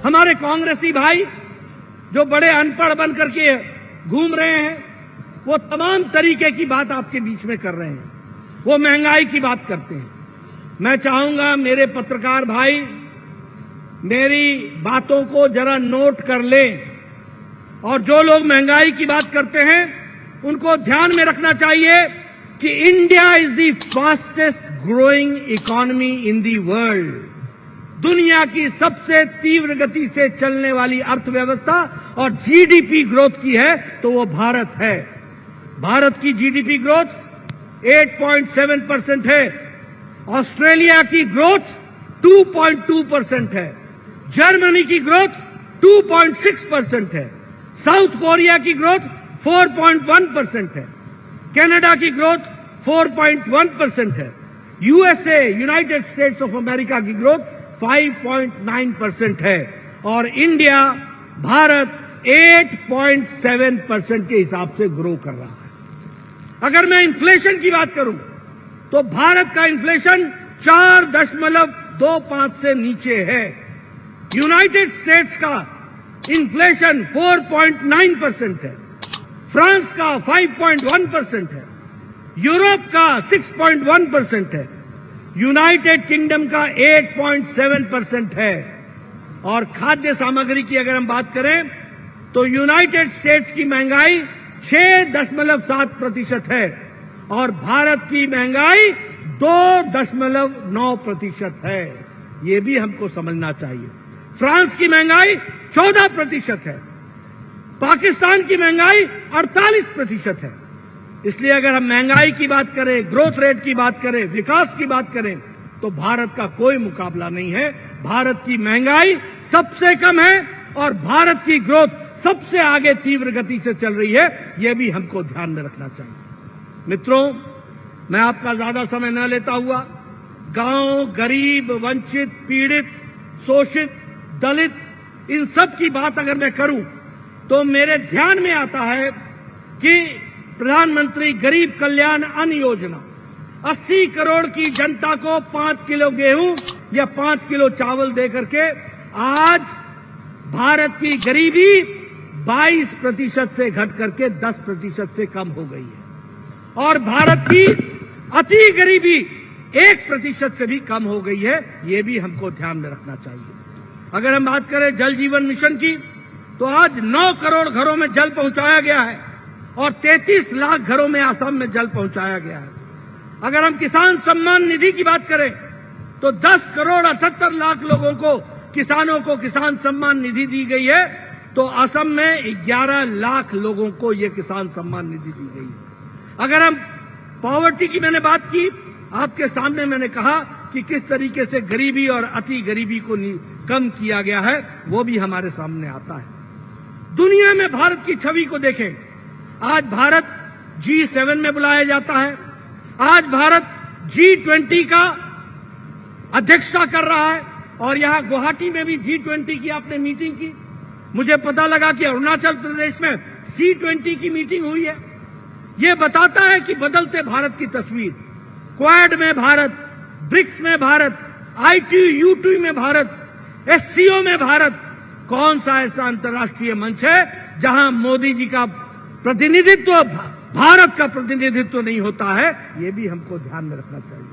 हमारे कांग्रेसी भाई जो बड़े अनपढ़ बन करके घूम रहे हैं, वो तमाम तरीके की बात आपके बीच में कर रहे हैं। वो महंगाई की बात करते हैं। मैं चाहूंगा मेरे पत्रकार भाई मेरी बातों को जरा नोट कर लें, और जो लोग महंगाई की बात करते हैं उनको ध्यान में रखना चाहिए कि India is the fastest growing economy in the world. दुनिया की सबसे तीव्र गति से चलने वाली अर्थव्यवस्था और जीडीपी ग्रोथ की है तो वो भारत है। भारत की जीडीपी ग्रोथ 8.7% है, ऑस्ट्रेलिया की ग्रोथ 2.2% है, जर्मनी की ग्रोथ 2.6% है, साउथ कोरिया की ग्रोथ 4.1% है, कनाडा की ग्रोथ 4.1% है, USA United states of America की ग्रोथ 5.9% है, और इंडिया भारत 8.7% के हिसाब से ग्रो कर रहा है। अगर मैं इन्फ्लेशन की बात करूं तो भारत का इन्फ्लेशन 4.25 से नीचे है। यूनाइटेड स्टेट्स का इन्फ्लेशन 4.9% है, फ्रांस का 5.1% है, यूरोप का 6.1% है, यूनाइटेड किंगडम का 8.7% है। और खाद्य सामग्री की अगर हम बात करें तो यूनाइटेड स्टेट्स की महंगाई 6.7% है और भारत की महंगाई 2.9% है। ये भी हमको समझना चाहिए। फ्रांस की महंगाई 14% है, पाकिस्तान की महंगाई 48% है। इसलिए अगर हम महंगाई की बात करें, ग्रोथ रेट की बात करें, विकास की बात करें तो भारत का कोई मुकाबला नहीं है। भारत की महंगाई सबसे कम है और भारत की ग्रोथ सबसे आगे तीव्र गति से चल रही है। यह भी हमको ध्यान में रखना चाहिए। मित्रों, मैं आपका ज्यादा समय न लेता हुआ गांव, गरीब, वंचित, पीड़ित, शोषित, दलित, इन सब की बात अगर मैं करूं तो मेरे ध्यान में आता है कि प्रधानमंत्री गरीब कल्याण अन्न योजना 80 करोड़ की जनता को 5 किलो गेहूं या 5 किलो चावल देकर के आज भारत की गरीबी 22% से घट करके 10% से कम हो गई है और भारत की अति गरीबी 1% से भी कम हो गई है। ये भी हमको ध्यान में रखना चाहिए। अगर हम बात करें जल जीवन मिशन की तो आज 9 करोड़ घरों में जल पहुंचाया गया है और 33 लाख घरों में असम में जल पहुंचाया गया है। अगर हम किसान सम्मान निधि की बात करें तो 10 करोड़ 78 लाख लोगों को, किसानों को किसान सम्मान निधि दी गई है, तो असम में 11 लाख लोगों को यह किसान सम्मान निधि दी गई है। अगर हम पॉवर्टी की मैंने बात की, आपके सामने मैंने कहा कि किस तरीके से गरीबी और अति गरीबी को कम किया गया है, वो भी हमारे सामने आता है। दुनिया में भारत की छवि को देखें। आज भारत G7 में बुलाया जाता है, आज भारत G20 का अध्यक्षता कर रहा है और यहां गुवाहाटी में भी G20 की आपने मीटिंग की। मुझे पता लगा कि अरुणाचल प्रदेश में C20 की मीटिंग हुई है। यह बताता है कि बदलते भारत की तस्वीर। क्वाड में भारत, ब्रिक्स में भारत, ITU में भारत, SCO में भारत, कौन सा ऐसा अंतर्राष्ट्रीय मंच है जहां मोदी जी का प्रतिनिधित्व, भारत का प्रतिनिधित्व नहीं होता है। यह भी हमको ध्यान में रखना चाहिए।